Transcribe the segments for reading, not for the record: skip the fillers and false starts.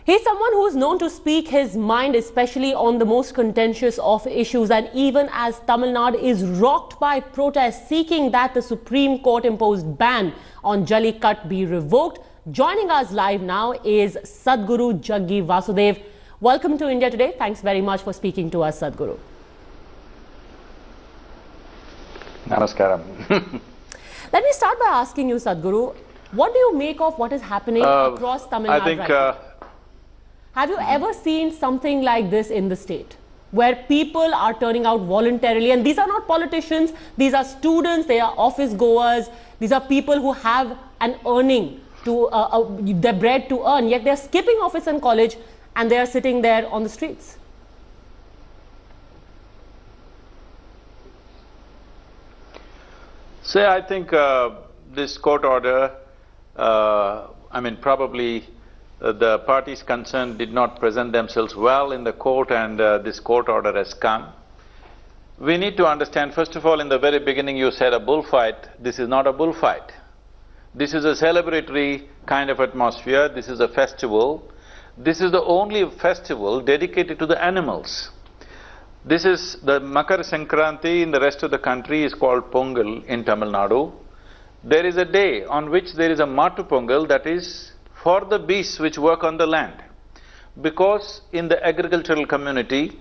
He's someone who's known to speak his mind, especially on the most contentious of issues. And even as Tamil Nadu is rocked by protests seeking that the Supreme Court imposed ban on Jallikattu be revoked, joining us live now is Sadhguru Jaggi Vasudev. Welcome to India Today. Thanks very much for speaking to us, Sadhguru. Namaskaram. Let me start by asking you, Sadhguru, what do you make of what is happening across Tamil Nadu right now? Have you ever seen something like this in the state, where people are turning out voluntarily? And these are not politicians, these are students, they are office goers, these are people who have an earning, their bread to earn, yet they are skipping office and college and they are sitting there on the streets. So I think this court order, probably the parties concerned did not present themselves well in the court, and this court order has come. We need to understand, first of all, in the very beginning you said a bullfight. This is not a bullfight. This is a celebratory kind of atmosphere. This is a festival. This is the only festival dedicated to the animals. This is the Makar Sankranti. In the rest of the country is called Pongal in Tamil Nadu. There is a day on which there is a Matu Pongal, that is for the beasts which work on the land. Because in the agricultural community,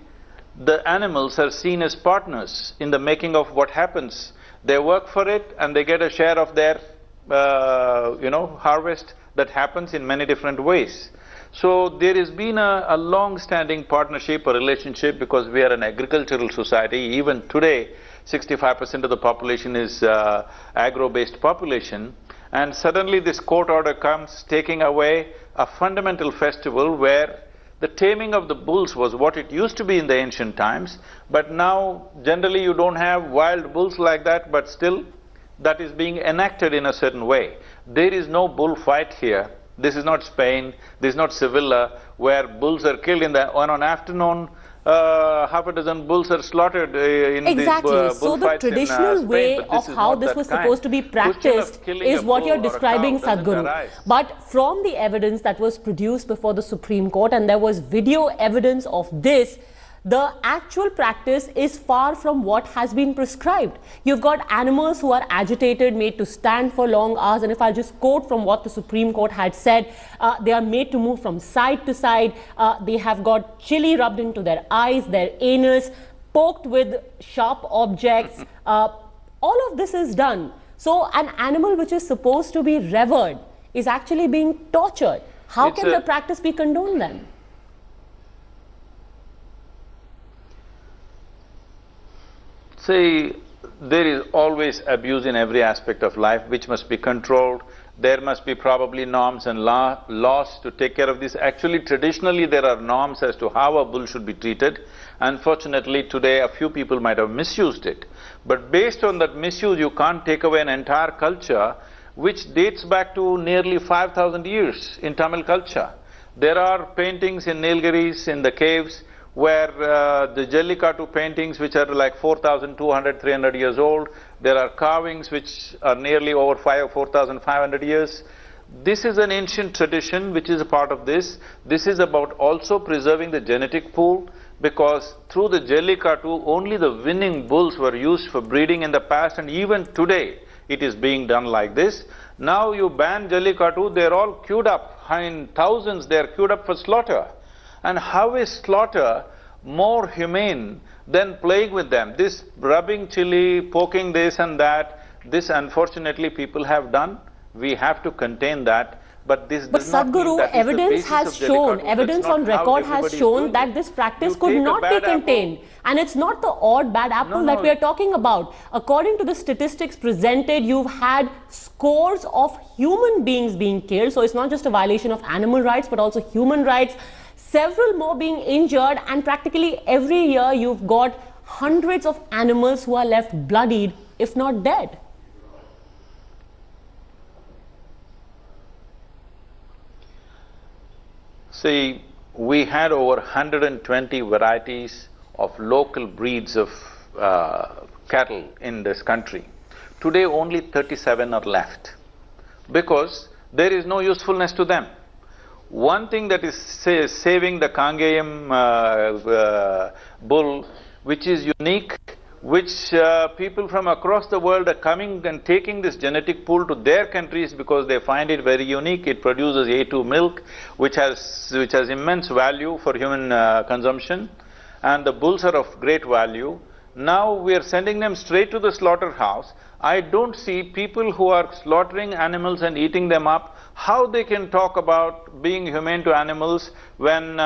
the animals are seen as partners in the making of what happens. They work for it and they get a share of their, harvest that happens in many different ways. So there has been a long-standing partnership, a relationship, because we are an agricultural society. Even today, 65% of the population is agro-based population. And suddenly this court order comes taking away a fundamental festival where the taming of the bulls was what it used to be in the ancient times, but now generally you don't have wild bulls like that, but still that is being enacted in a certain way. There is no bull fight here. This is not Spain, this is not Sevilla, where bulls are killed on an afternoon. Half a dozen bulls are slaughtered in exactly. these So the traditional way of how this was supposed to be practiced is what you're describing, Sadhguru. But from the evidence that was produced before the Supreme Court, and there was video evidence of this, the actual practice is far from what has been prescribed. You've got animals who are agitated, made to stand for long hours, and if I just quote from what the Supreme Court had said, they are made to move from side to side, they have got chili rubbed into their eyes, their anus, poked with sharp objects, all of this is done. So an animal which is supposed to be revered is actually being tortured. How can the practice be condoned then? See, there is always abuse in every aspect of life which must be controlled. There must be probably norms and laws to take care of this. Actually, traditionally there are norms as to how a bull should be treated. Unfortunately, today a few people might have misused it. But based on that misuse, you can't take away an entire culture which dates back to nearly 5,000 years in Tamil culture. There are paintings in Nilgiris, in the caves, where the Jallikattu paintings, which are like 4,200, 300 years old, there are carvings which are nearly over 4,500 years. This is an ancient tradition which is a part of this. This is about also preserving the genetic pool, because through the Jallikattu, only the winning bulls were used for breeding in the past, and even today it is being done like this. Now you ban Jallikattu, they're all queued up, in thousands they're queued up for slaughter. And how is slaughter more humane than playing with them? This rubbing chili, poking this and that, this unfortunately people have done. We have to contain that. But this does not mean that evidence has shown, evidence on record has shown that this practice could not be contained. And it's not the odd bad apple that we are talking about. According to the statistics presented, you've had scores of human beings being killed. So it's not just a violation of animal rights, but also human rights. Several more being injured, and practically every year you've got hundreds of animals who are left bloodied, if not dead. See, we had over 120 varieties of local breeds of cattle in this country. Today only 37 are left, because there is no usefulness to them. One thing that is saving the Kangeyam bull, which is unique, which people from across the world are coming and taking this genetic pool to their countries because they find it very unique. It produces A2 milk, which has immense value for human consumption, and the bulls are of great value. Now we are sending them straight to the slaughterhouse. I don't see people who are slaughtering animals and eating them up, how they can talk about being humane to animals when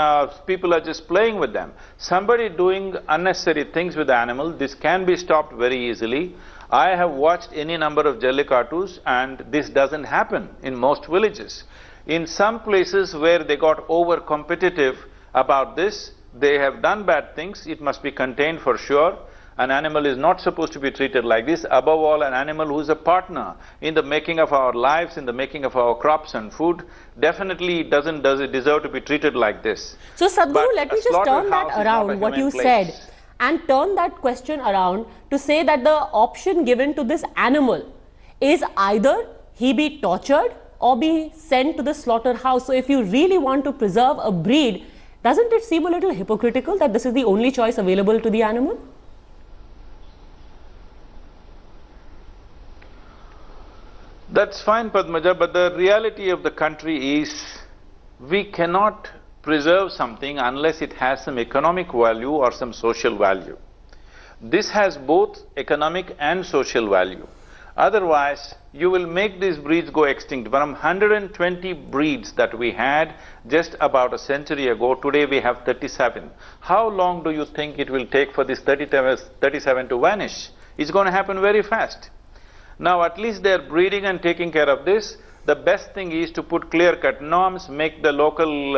people are just playing with them. Somebody doing unnecessary things with the animal, this can be stopped very easily. I have watched any number of Jallikattus and this doesn't happen in most villages. In some places where they got over competitive about this, they have done bad things, it must be contained for sure. An animal is not supposed to be treated like this. Above all, an animal who is a partner in the making of our lives, in the making of our crops and food, definitely doesn't deserve to be treated like this. So Sadhguru, let me just turn that around, what you said, and turn that question around to say that the option given to this animal is either he be tortured or be sent to the slaughterhouse. So if you really want to preserve a breed, doesn't it seem a little hypocritical that this is the only choice available to the animal? That's fine, Padmaja, but the reality of the country is we cannot preserve something unless it has some economic value or some social value. This has both economic and social value. Otherwise, you will make these breeds go extinct. From 120 breeds that we had just about a century ago, today we have 37. How long do you think it will take for this 37 to vanish? It's going to happen very fast. Now at least they are breeding and taking care of this. The best thing is to put clear-cut norms, make the local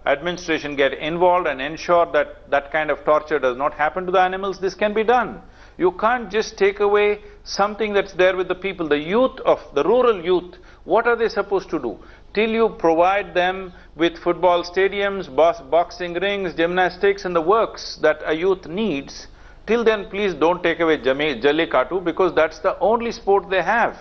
administration get involved and ensure that that kind of torture does not happen to the animals. This can be done. You can't just take away something that's there with the people. The youth of the rural youth, what are they supposed to do? Till you provide them with football stadiums, boxing rings, gymnastics and the works that a youth needs, till then, please don't take away Jallikattu because that's the only sport they have.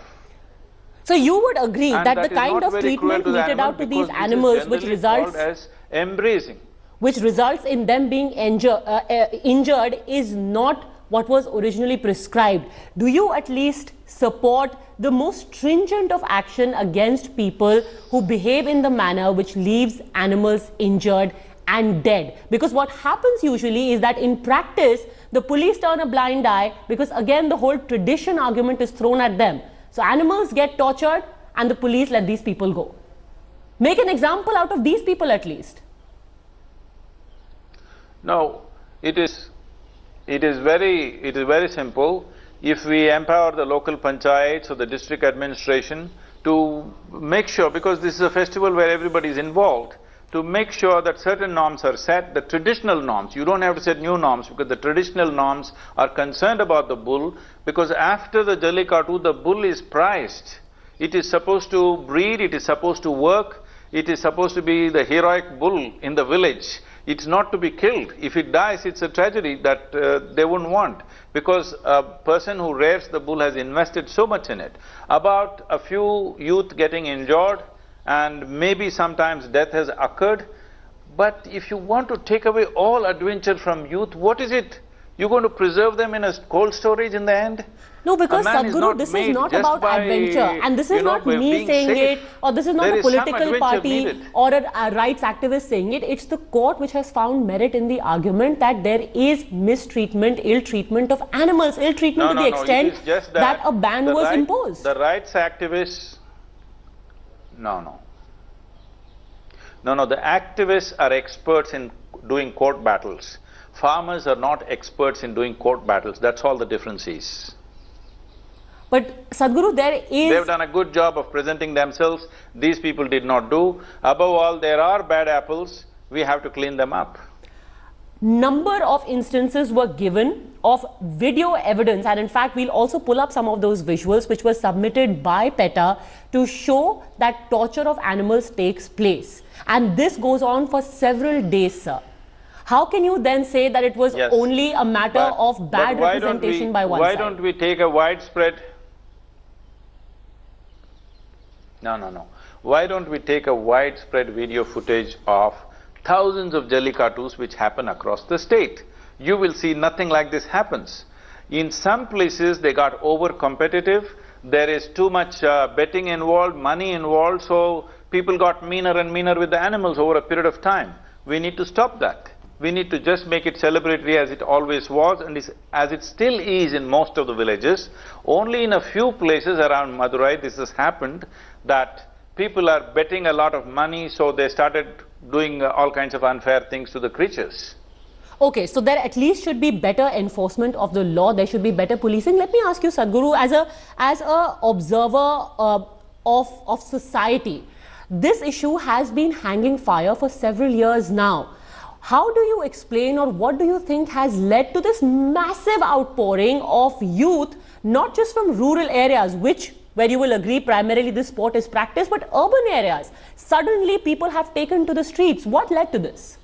So you would agree that the kind of treatment meted out to these animals, which results as embracing, which results in them being injured, is not what was originally prescribed. Do you at least support the most stringent of action against people who behave in the manner which leaves animals injured and dead? Because what happens usually is that in practice, the police turn a blind eye because again the whole tradition argument is thrown at them. So animals get tortured and the police let these people go. Make an example out of these people at least. No, it is very simple. If we empower the local panchayats or the district administration to make sure, because this is a festival where everybody is involved, to make sure that certain norms are set, the traditional norms. You don't have to set new norms because the traditional norms are concerned about the bull, because after the Jallikattu, the bull is prized. It is supposed to breed, it is supposed to work, it is supposed to be the heroic bull in the village. It's not to be killed. If it dies, it's a tragedy that they wouldn't want, because a person who rears the bull has invested so much in it. About a few youth getting injured, and maybe sometimes death has occurred, but if you want to take away all adventure from youth, what is it? You're going to preserve them in a cold storage in the end? No, because Sadhguru, this is not about adventure, and this is not me saying it, or this is not a political party or a rights activist saying it. It's the court which has found merit in the argument that there is mistreatment, ill treatment of animals, ill treatment to the extent that a ban was imposed. The rights activists… No, the activists are experts in doing court battles. Farmers are not experts in doing court battles. That's all the difference is. But Sadhguru, they've done a good job of presenting themselves. These people did not do. Above all, there are bad apples. We have to clean them up. Number of instances were given of video evidence, and in fact we'll also pull up some of those visuals which were submitted by PETA to show that torture of animals takes place, and this goes on for several days, sir. How can you then say that it was only a matter of bad representation by one side? Why don't we take a widespread… No. Why don't we take a widespread video footage of thousands of Jallikattus which happen across the state? You will see nothing like this happens. In some places they got over-competitive, there is too much betting involved, money involved, so people got meaner and meaner with the animals over a period of time. We need to stop that. We need to just make it celebratory as it always was and as it still is in most of the villages. Only in a few places around Madurai this has happened, that people are betting a lot of money, so they started doing all kinds of unfair things to the creatures. Okay, so there at least should be better enforcement of the law, there should be better policing. Let me ask you, Sadhguru, as a observer of society, this issue has been hanging fire for several years now. How do you explain, or what do you think has led to this massive outpouring of youth, not just from rural areas, where you will agree primarily this sport is practiced, but urban areas? Suddenly people have taken to the streets. What led to this?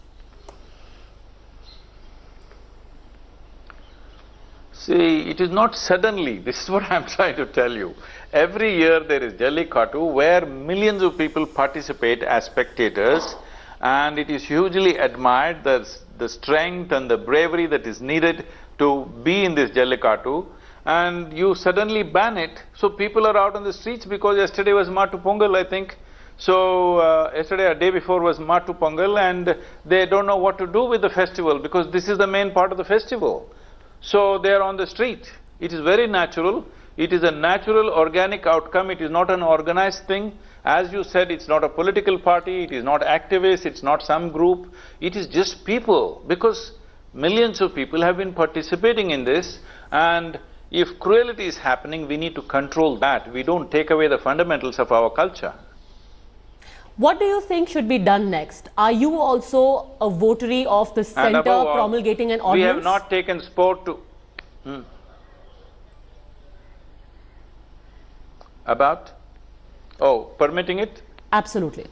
See, it is not suddenly, this is what I'm trying to tell you. Every year there is Jallikattu where millions of people participate as spectators, and it is hugely admired, the strength and the bravery that is needed to be in this Jallikattu, and you suddenly ban it, so people are out on the streets because yesterday was Matu Pongal, I think. So, yesterday or day before was Matu Pongal, and they don't know what to do with the festival because this is the main part of the festival. So, they are on the street. It is very natural. It is a natural, organic outcome. It is not an organized thing. As you said, it's not a political party, it is not activists, it's not some group. It is just people, because millions of people have been participating in this, and if cruelty is happening, we need to control that. We don't take away the fundamentals of our culture. What do you think should be done next? Are you also a votary of the centre promulgating an ordinance? We have not taken sport to… About? Oh, permitting it? Absolutely.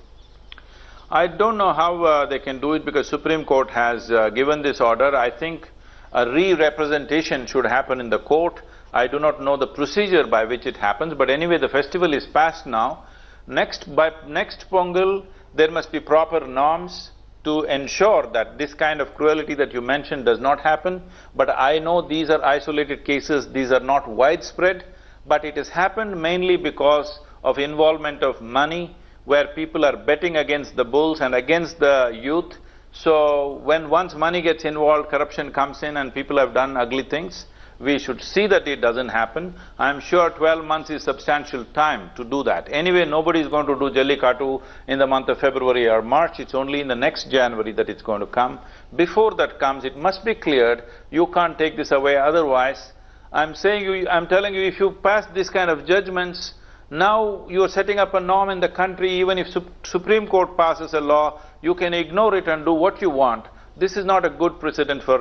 I don't know how they can do it because Supreme Court has given this order. I think a re-representation should happen in the court. I do not know the procedure by which it happens, but anyway the festival is passed now. By next Pongal, there must be proper norms to ensure that this kind of cruelty that you mentioned does not happen. But I know these are isolated cases, these are not widespread, but it has happened mainly because of involvement of money, where people are betting against the bulls and against the youth. So, once money gets involved, corruption comes in and people have done ugly things. We should see that it doesn't happen. I'm sure 12 months is substantial time to do that. Anyway, nobody is going to do Jallikattu in the month of February or March, it's only in the next January that it's going to come. Before that comes, it must be cleared, you can't take this away, otherwise, I'm telling you, if you pass this kind of judgments, now you are setting up a norm in the country. Even if Supreme Court passes a law, you can ignore it and do what you want. This is not a good precedent for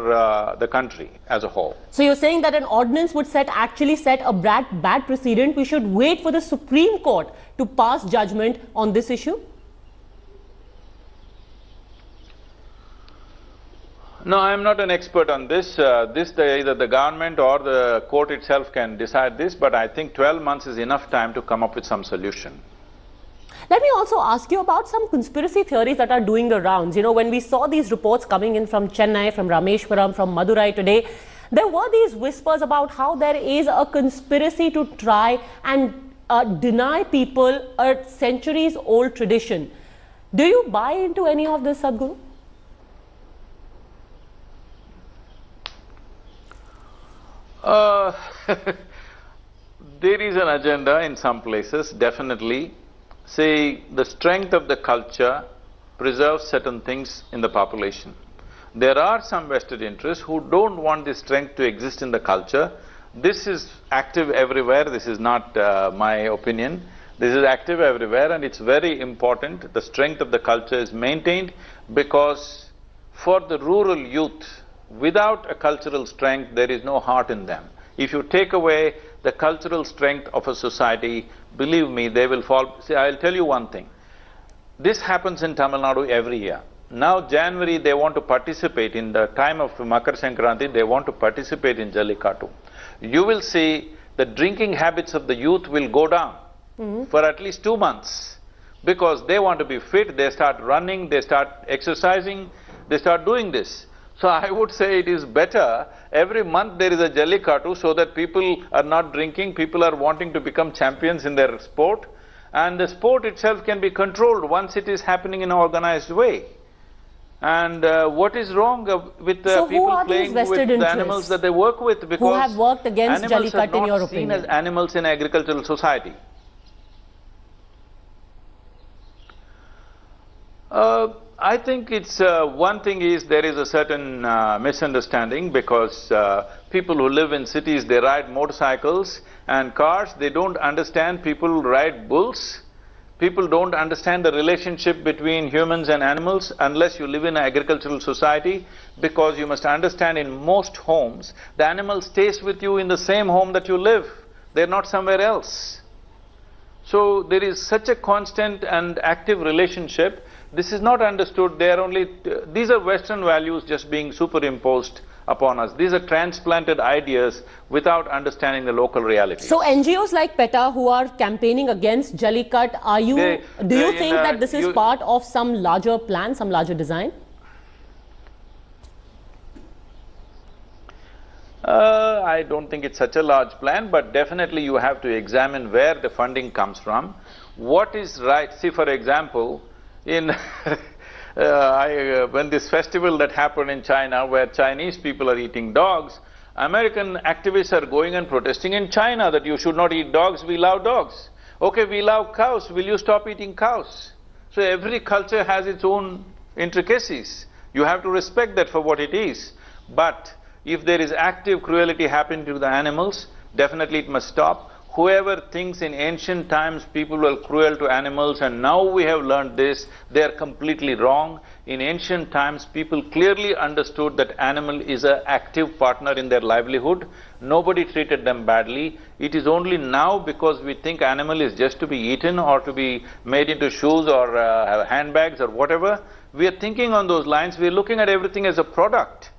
the country as a whole. So you're saying that an ordinance would actually set a bad precedent. We should wait for the Supreme Court to pass judgment on this issue? No, I am not an expert on this. Either the government or the court itself can decide this, but I think 12 months is enough time to come up with some solution. Let me also ask you about some conspiracy theories that are doing the rounds. You know, when we saw these reports coming in from Chennai, from Rameshwaram, from Madurai today, there were these whispers about how there is a conspiracy to try and deny people a centuries-old tradition. Do you buy into any of this, Sadhguru? There is an agenda in some places, definitely. See, the strength of the culture preserves certain things in the population. There are some vested interests who don't want this strength to exist in the culture. This is active everywhere, this is not my opinion. This is active everywhere, and it's very important. The strength of the culture is maintained because for the rural youth, without a cultural strength, there is no heart in them. If you take away the cultural strength of a society, believe me, they will fall. See, I'll tell you one thing. This happens in Tamil Nadu every year. Now January they want to participate in the time of Makar Sankranti, they want to participate in Jallikattu. You will see the drinking habits of the youth will go down. for at least 2 months. Because they want to be fit, they start running, they start exercising, they start doing this. So I would say it is better, every month there is a Jallikattu so that people are not drinking, people are wanting to become champions in their sport, and the sport itself can be controlled once it is happening in an organized way. And what is wrong with people playing with the animals that they work with? Because who have worked against Jallikattu in your opinion? Animals are not seen as animals in agricultural society. I think it's one thing is there is a certain misunderstanding because people who live in cities, they ride motorcycles and cars, they don't understand people ride bulls. People don't understand the relationship between humans and animals unless you live in an agricultural society, because you must understand in most homes, the animal stays with you in the same home that you live. They're not somewhere else. So there is such a constant and active relationship. This is not understood. They are only… these are Western values just being superimposed upon us. These are transplanted ideas without understanding the local reality. So NGOs like PETA who are campaigning against Jallikattu, do you think that this is part of some larger plan, some larger design? I don't think it's such a large plan, but definitely you have to examine where the funding comes from. What is right… See, for example, in when this festival that happened in China where Chinese people are eating dogs, American activists are going and protesting in China that you should not eat dogs, we love dogs. Okay, we love cows, will you stop eating cows? So every culture has its own intricacies. You have to respect that for what it is. But if there is active cruelty happening to the animals, definitely it must stop. Whoever thinks in ancient times people were cruel to animals and now we have learned this, they are completely wrong. In ancient times, people clearly understood that animal is an active partner in their livelihood. Nobody treated them badly. It is only now because we think animal is just to be eaten or to be made into shoes or handbags or whatever. We are thinking on those lines, we are looking at everything as a product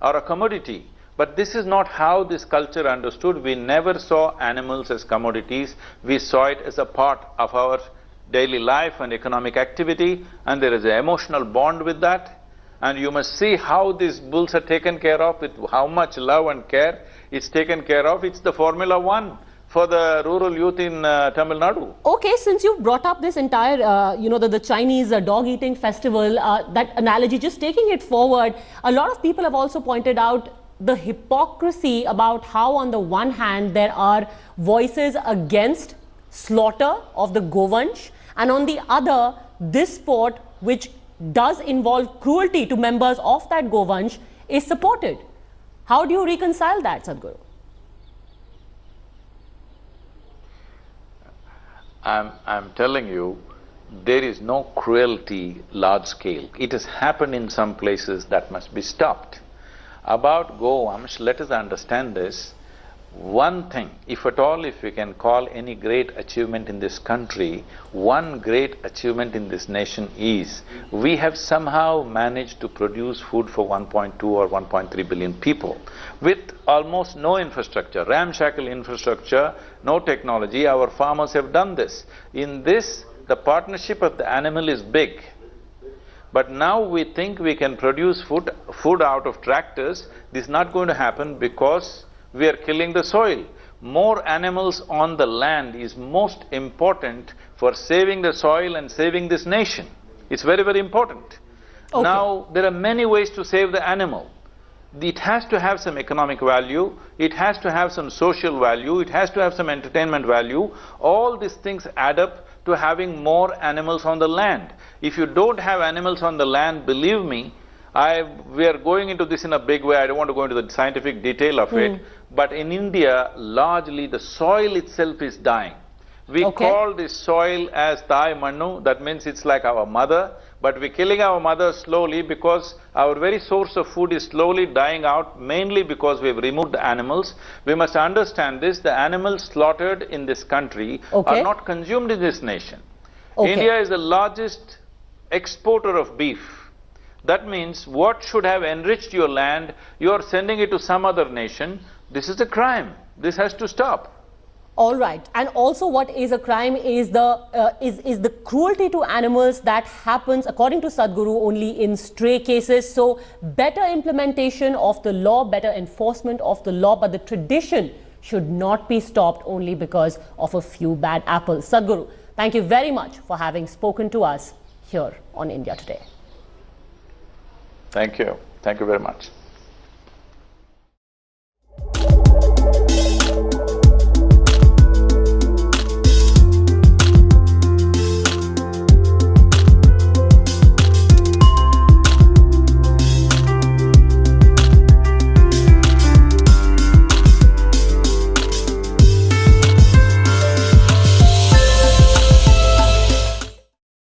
or a commodity. But this is not how this culture understood. We never saw animals as commodities. We saw it as a part of our daily life and economic activity, and there is an emotional bond with that. And you must see how these bulls are taken care of, with how much love and care it's taken care of. It's the Formula 1 for the rural youth in Tamil Nadu. Okay, since you brought up this entire, the Chinese dog-eating festival, that analogy, just taking it forward, a lot of people have also pointed out the hypocrisy about how on the one hand there are voices against slaughter of the Govansh, and on the other this sport which does involve cruelty to members of that Govansh is supported. How do you reconcile that, Sadhguru? I'm telling you, there is no cruelty large scale. It has happened in some places, that must be stopped. About Govansh, let us understand this. One thing, if at all, if we can call any great achievement in this country, one great achievement in this nation is, we have somehow managed to produce food for 1.2 or 1.3 billion people with almost no infrastructure, ramshackle infrastructure, no technology. Our farmers have done this. In this, the partnership of the animal is big. But now we think we can produce food out of tractors. This is not going to happen because we are killing the soil. More animals on the land is most important for saving the soil and saving this nation. It's very, very important. Okay. Now, there are many ways to save the animal. It has to have some economic value, it has to have some social value, it has to have some entertainment value. All these things add up to having more animals on the land. If you don't have animals on the land, believe me, we are going into this in a big way. I don't want to go into the scientific detail of it, but in India, largely the soil itself is dying. We call this soil as Thai Mannu, that means it's like our mother, but we're killing our mother slowly because our very source of food is slowly dying out, mainly because we've removed the animals. We must understand this, the animals slaughtered in this country are not consumed in this nation. India is the largest exporter of beef. That means what should have enriched your land, you are sending it to some other nation. This is a crime. This has to stop. All right, and also what is a crime is the cruelty to animals that happens, according to Sadhguru, only in stray cases. So better implementation of the law, better enforcement of the law, but the tradition should not be stopped only because of a few bad apples. Sadhguru, thank you very much for having spoken to us here on India Today. Thank you very much.